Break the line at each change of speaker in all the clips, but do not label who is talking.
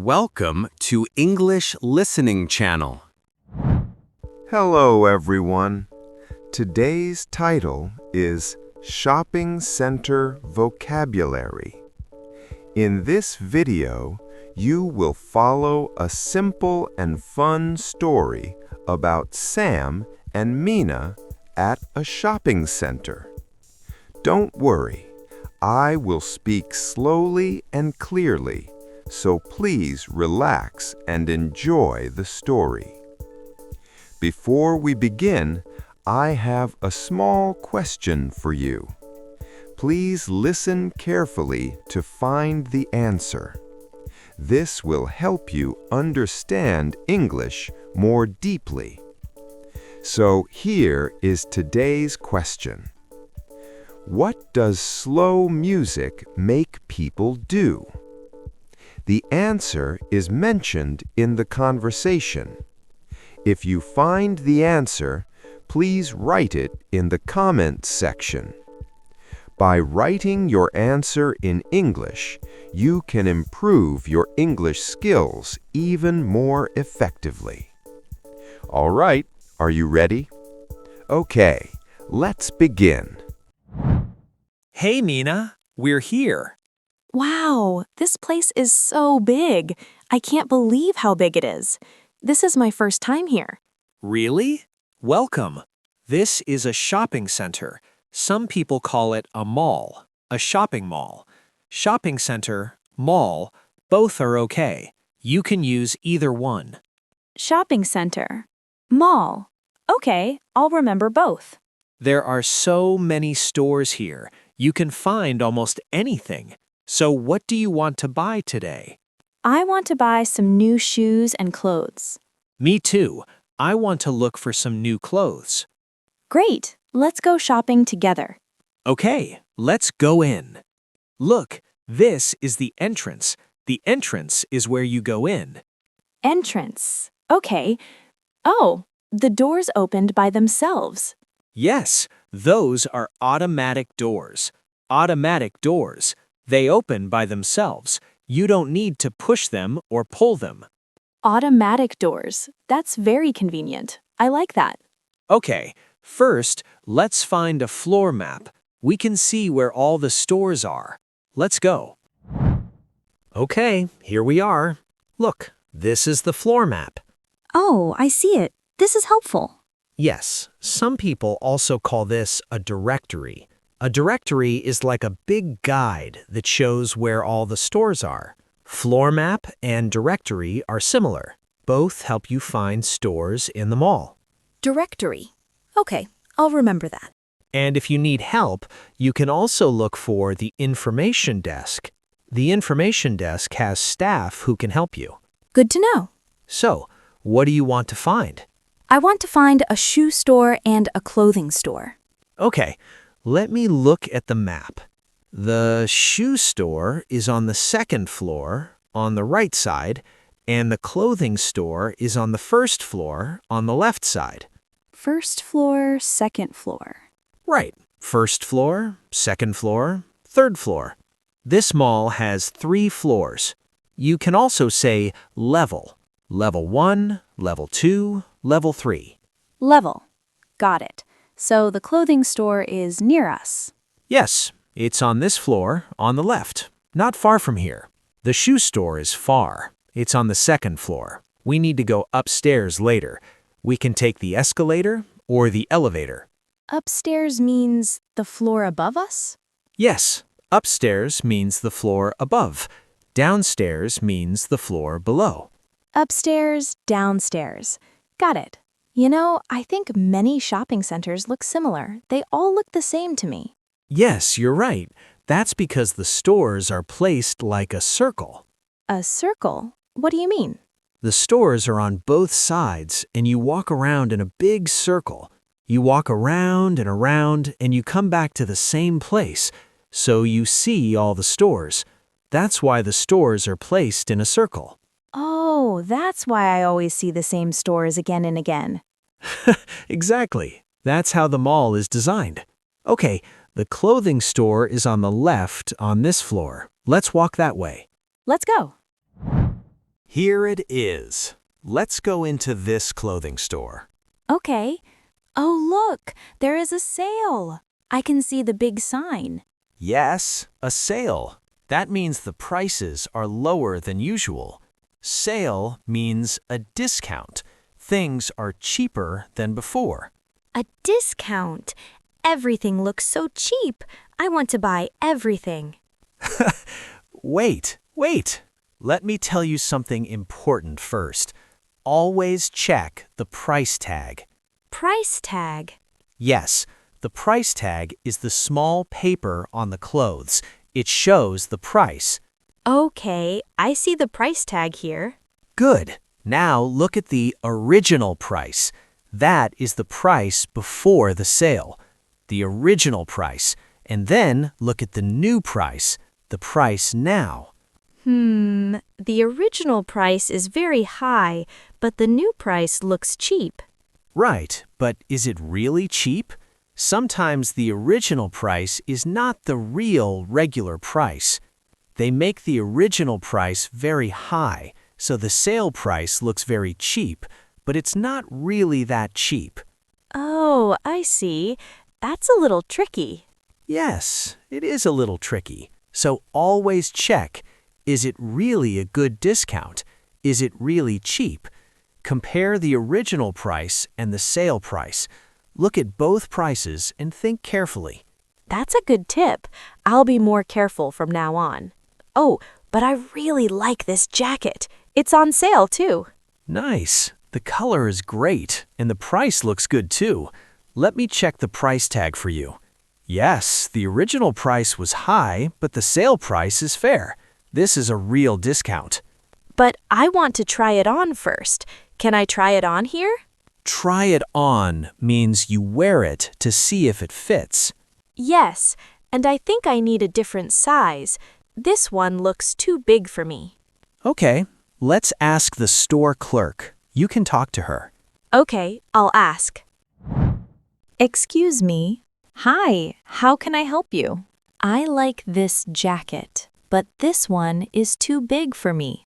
Welcome to English Listening Channel.
Hello, everyone. Today's title is Shopping Center Vocabulary. In this video, you will follow a simple and fun story about Sam and Mina at a shopping center. Don't worry, I will speak slowly and clearly, so please relax and enjoy the story. Before we begin, I have a small question for you. Please listen carefully to find the answer. This will help you understand English more deeply. So here is today's question. What does slow music make people do? The answer is mentioned in the conversation. If you find the answer, please write it in the comments section. By writing your answer in English, you can improve your English skills even more effectively. All right, are you ready? Okay, let's begin.
Hey, Mina, we're here.
Wow, this place is so big. I can't believe how big it is. This is my first time here.
Really? Welcome. This is a shopping center. Some people call it a mall, a shopping mall. Shopping center, mall, both are okay. You can use either one.
Shopping center. Mall. Okay, I'll remember both.
There are so many stores here. You can find almost anything. So what do you want to buy today?
I want to buy some new shoes and clothes.
Me too. I want to look for some new clothes.
Great, let's go shopping together.
Okay, let's go in. Look, this is the entrance. The entrance is where you go in.
Entrance. Okay. Oh, the doors opened by themselves.
Yes, those are automatic doors. Automatic doors. They open by themselves. You don't need to push them or pull them.
Automatic doors. That's very convenient. I like that.
Okay, first, let's find a floor map. We can see where all the stores are. Let's go. Okay, here we are. Look, this is the floor map.
Oh, I see it. This is helpful.
Yes, some people also call this a directory. A directory is like a big guide that shows where all the stores are. Floor map and directory are similar. Both help you find stores in the mall.
Directory. Okay, I'll remember that.
And if you need help, you can also look for the information desk. The information desk has staff who can help you.
Good to know.
So, what do you want to find?
I want to find a shoe store and a clothing store.
Okay, let me look at the map. The shoe store is on the second floor, on the right side, and the clothing store is on the first floor, on the left side.
First floor, second floor.
Right. First floor, second floor, third floor. This mall has 3 floors. You can also say level. Level 1, level 2, level 3.
Level. Got it. So the clothing store is near us.
Yes, it's on this floor, on the left, not far from here. The shoe store is far. It's on the second floor. We need to go upstairs later. We can take the escalator or the elevator.
Upstairs means the floor above us?
Yes, upstairs means the floor above. Downstairs means the floor below.
Upstairs, downstairs. Got it. You know, I think many shopping centers look similar. They all look the same to me.
Yes, you're right. That's because the stores are placed like a circle.
A circle? What do you mean?
The stores are on both sides, and you walk around in a big circle. You walk around, and you come back to the same place, so you see all the stores. That's why the stores are placed in a circle.
Oh, that's why I always see the same stores again and again.
Exactly. That's how the mall is designed. Okay, the clothing store is on the left on this floor. Let's walk that way.
Let's go.
Here it is. Let's go into this clothing store.
Okay. Oh, look, there is a sale. I can see the big sign.
Yes, a sale. That means the prices are lower than usual. Sale means a discount. Things are cheaper than before.
A discount. Everything looks so cheap. I want to buy everything.
Wait. Let me tell you something important first. Always check the price tag.
Price tag.
Yes, the price tag is the small paper on the clothes. It shows the price.
Okay, I see the price tag here.
Good. Now look at the original price. That is the price before the sale. The original price. And then look at the new price, the price now.
The original price is very high, but the new price looks cheap.
Right, but is it really cheap? Sometimes the original price is not the real regular price. They make the original price very high, so the sale price looks very cheap, but it's not really that cheap.
Oh, I see. That's a little tricky.
Yes, it is a little tricky. So always check, is it really a good discount? Is it really cheap? Compare the original price and the sale price. Look at both prices and think carefully.
That's a good tip. I'll be more careful from now on. Oh, but I really like this jacket. It's on sale too.
Nice. The color is great, and the price looks good too. Let me check the price tag for you. Yes, the original price was high, but the sale price is fair. This is a real discount.
But I want to try it on first. Can I try it on here?
Try it on means you wear it to see if it fits.
Yes, and I think I need a different size. This one looks too big for me.
Okay, let's ask the store clerk. You can talk to her.
Okay, I'll ask.
Excuse me. Hi, how can I help you? I like this jacket, but this one is too big for me.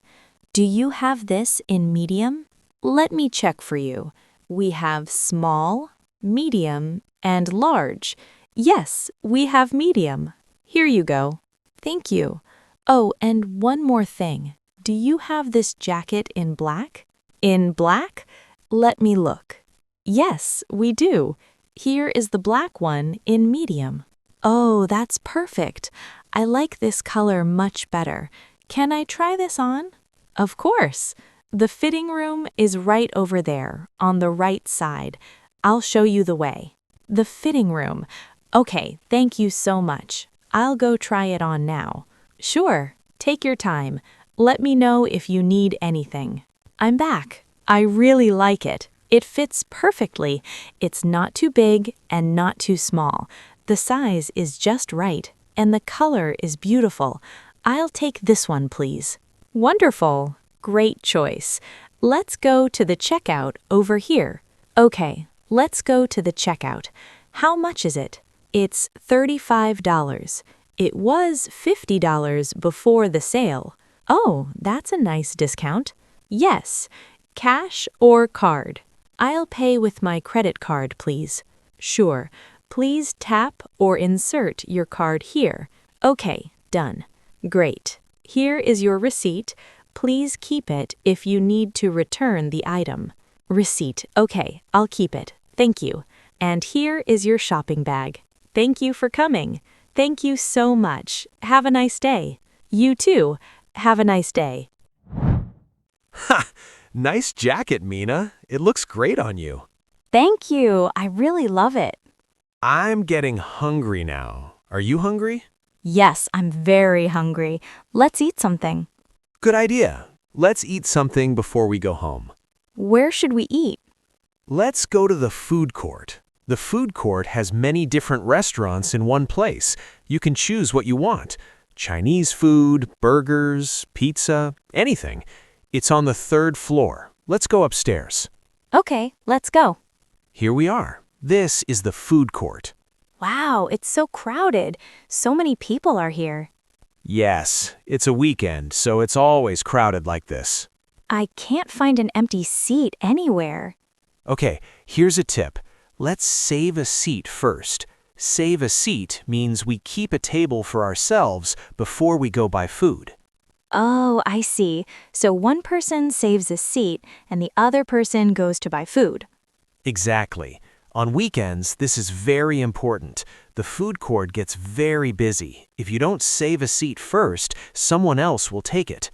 Do you have this in medium? Let me check for you. We have small, medium, and large. Yes, we have medium. Here you go. Thank you. Oh, and one more thing. Do you have this jacket in black? In black? Let me look. Yes, we do. Here is the black one in medium. Oh, that's perfect. I like this color much better. Can I try this on? Of course. The fitting room is right over there, on the right side. I'll show you the way. The fitting room. Okay, thank you so much. I'll go try it on now. Sure, take your time. Let me know if you need anything. I'm back. I really like it. It fits perfectly. It's not too big and not too small. The size is just right, and the color is beautiful. I'll take this one, please. Wonderful. Great choice. Let's go to the checkout over here. Okay, let's go to the checkout. How much is it? It's $35. It was $50 before the sale. Oh, that's a nice discount. Yes. Cash or card? I'll pay with my credit card, please. Sure. Please tap or insert your card here. Okay, done. Great. Here is your receipt. Please keep it if you need to return the item. Receipt. Okay, I'll keep it. Thank you. And here is your shopping bag. Thank you for coming. Thank you so much. Have a nice day. You too. Have a nice day.
Ha! Nice jacket, Mina. It looks great on you.
Thank you. I really love it.
I'm getting hungry now. Are you hungry?
Yes, I'm very hungry. Let's eat something.
Good idea. Let's eat something before we go home.
Where should we eat?
Let's go to the food court. The food court has many different restaurants in one place. You can choose what you want. Chinese food, burgers, pizza, anything. It's on the 3rd floor. Let's go upstairs.
Okay, let's go.
Here we are. This is the food court.
Wow, it's so crowded. So many people are here.
Yes, it's a weekend, so it's always crowded like this.
I can't find an empty seat anywhere.
Okay, here's a tip. Let's save a seat first. Save a seat means we keep a table for ourselves before we go buy food.
Oh, I see. So one person saves a seat and the other person goes to buy food.
Exactly. On weekends, this is very important. The food court gets very busy. If you don't save a seat first, someone else will take it.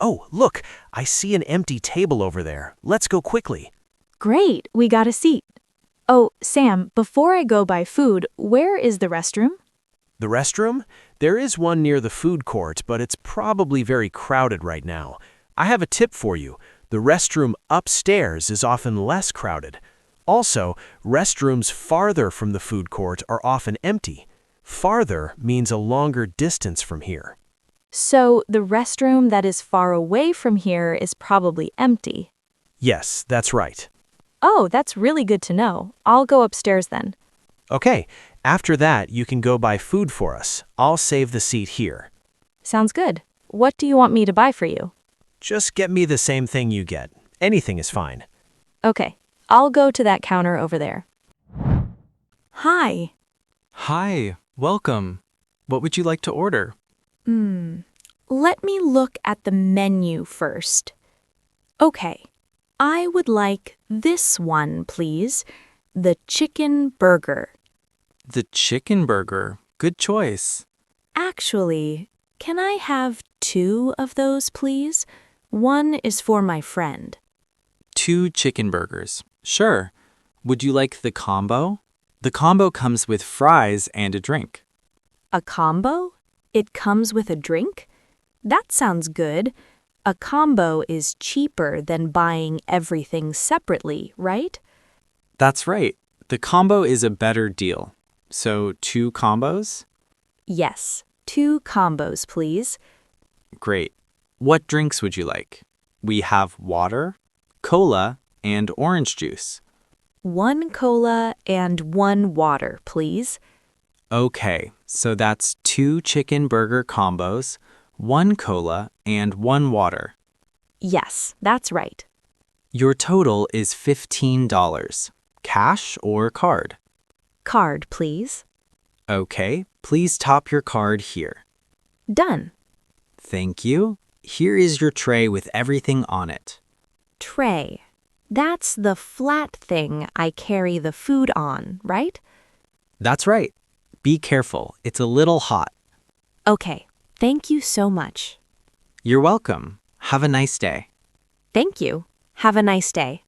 Oh, look, I see an empty table over there. Let's go quickly.
Great, we got a seat. Oh, Sam, before I go buy food, where is the restroom?
The restroom? There is one near the food court, but it's probably very crowded right now. I have a tip for you. The restroom upstairs is often less crowded. Also, restrooms farther from the food court are often empty. Farther means a longer distance from here.
So the restroom that is far away from here is probably empty.
Yes, that's right.
Oh, that's really good to know. I'll go upstairs then.
Okay, after that, you can go buy food for us. I'll save the seat here.
Sounds good. What do you want me to buy for you?
Just get me the same thing you get. Anything is fine.
Okay, I'll go to that counter over there. Hi.
Hi, welcome. What would you like to order?
Let me look at the menu first. Okay, I would like this one, please. The chicken burger.
The chicken burger. Good choice.
Actually, can I have 2 of those, please? One is for my friend.
2 chicken burgers. Sure. Would you like the combo? The combo comes with fries and a drink.
A combo? It comes with a drink? That sounds good. A combo is cheaper than buying everything separately, right?
That's right. The combo is a better deal. So 2 combos?
Yes, 2 combos, please.
Great. What drinks would you like? We have water, cola, and orange juice.
1 cola and 1 water, please.
Okay, so that's 2 chicken burger combos, 1 cola, and 1 water.
Yes, that's right.
Your total is $15. Cash or card?
Card, please.
Okay, please top your card here.
Done.
Thank you. Here is your tray with everything on it.
Tray. That's the flat thing I carry the food on, right?
That's right. Be careful, it's a little hot.
Okay, thank you so much.
You're welcome. Have a nice day.
Thank you. Have a nice day.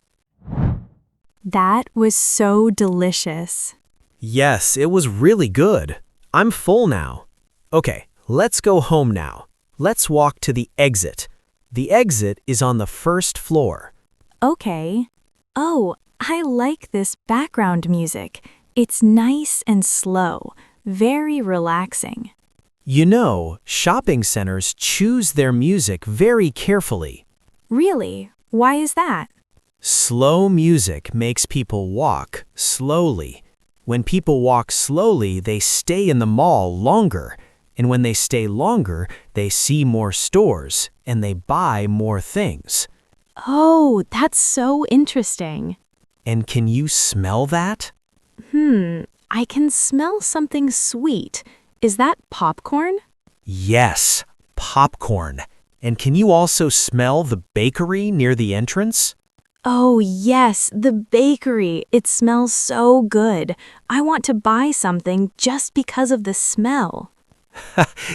That was so delicious.
Yes, it was really good. I'm full now. Okay, let's go home now. Let's walk to the exit. The exit is on the first floor.
Okay. Oh, I like this background music. It's nice and slow, very relaxing.
You know, shopping centers choose their music very carefully.
Really? Why is that?
Slow music makes people walk slowly. When people walk slowly, they stay in the mall longer. And when they stay longer, they see more stores and they buy more things.
Oh, that's so interesting.
And can you smell that?
I can smell something sweet. Is that popcorn?
Yes, popcorn. And can you also smell the bakery near the entrance?
Oh, yes, the bakery. It smells so good. I want to buy something just because of the smell.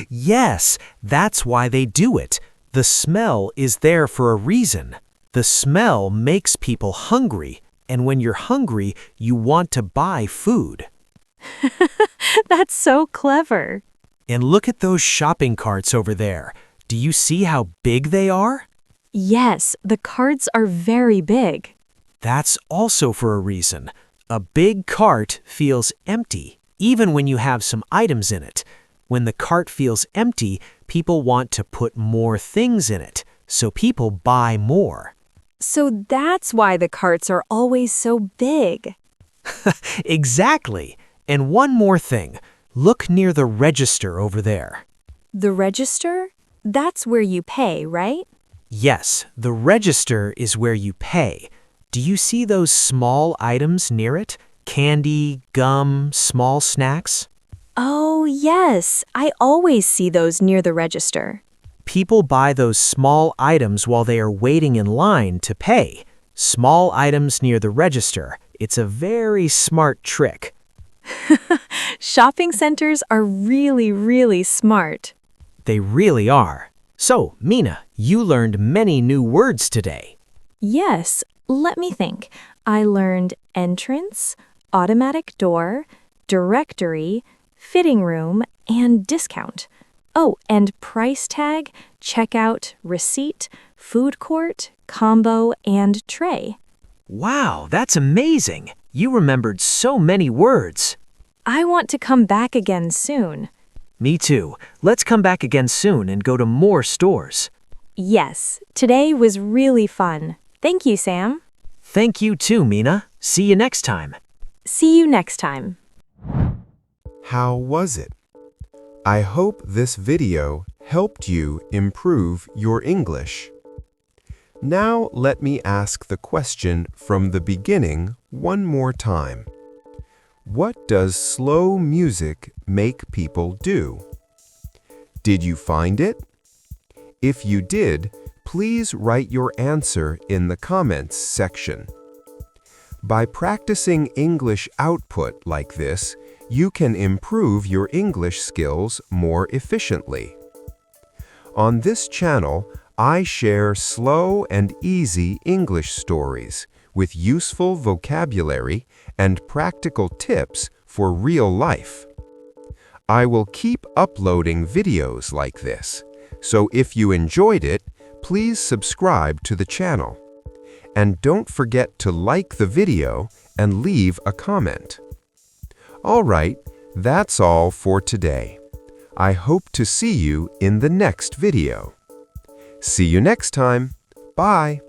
Yes, that's why they do it. The smell is there for a reason. The smell makes people hungry, and when you're hungry, you want to buy food.
That's so clever.
And look at those shopping carts over there. Do you see how big they are?
Yes, the carts are very big.
That's also for a reason. A big cart feels empty, even when you have some items in it. When the cart feels empty, people want to put more things in it, so people buy more.
So that's why the carts are always so big.
Exactly. And one more thing. Look near the register over there.
The register? That's where you pay, right?
Yes, the register is where you pay. Do you see those small items near it? Candy, gum, small snacks?
Oh, yes. I always see those near the register.
People buy those small items while they are waiting in line to pay. Small items near the register. It's a very smart trick.
Shopping centers are really, really smart.
They really are. So, Mina, you learned many new words today.
Yes, let me think. I learned entrance, automatic door, directory, fitting room, and discount. Oh, and price tag, checkout, receipt, food court, combo, and tray.
Wow, that's amazing. You remembered so many words.
I want to come back again soon.
Me too. Let's come back again soon and go to more stores.
Yes, today was really fun. Thank you, Sam.
Thank you too, Mina. See you next time.
See you next time.
How was it? I hope this video helped you improve your English. Now let me ask the question from the beginning one more time. What does slow music make people do? Did you find it? If you did, please write your answer in the comments section. By practicing English output like this, you can improve your English skills more efficiently. On this channel, I share slow and easy English stories with useful vocabulary and practical tips for real life. I will keep uploading videos like this, so if you enjoyed it, please subscribe to the channel. And don't forget to like the video and leave a comment. All right, that's all for today. I hope to see you in the next video. See you next time. Bye.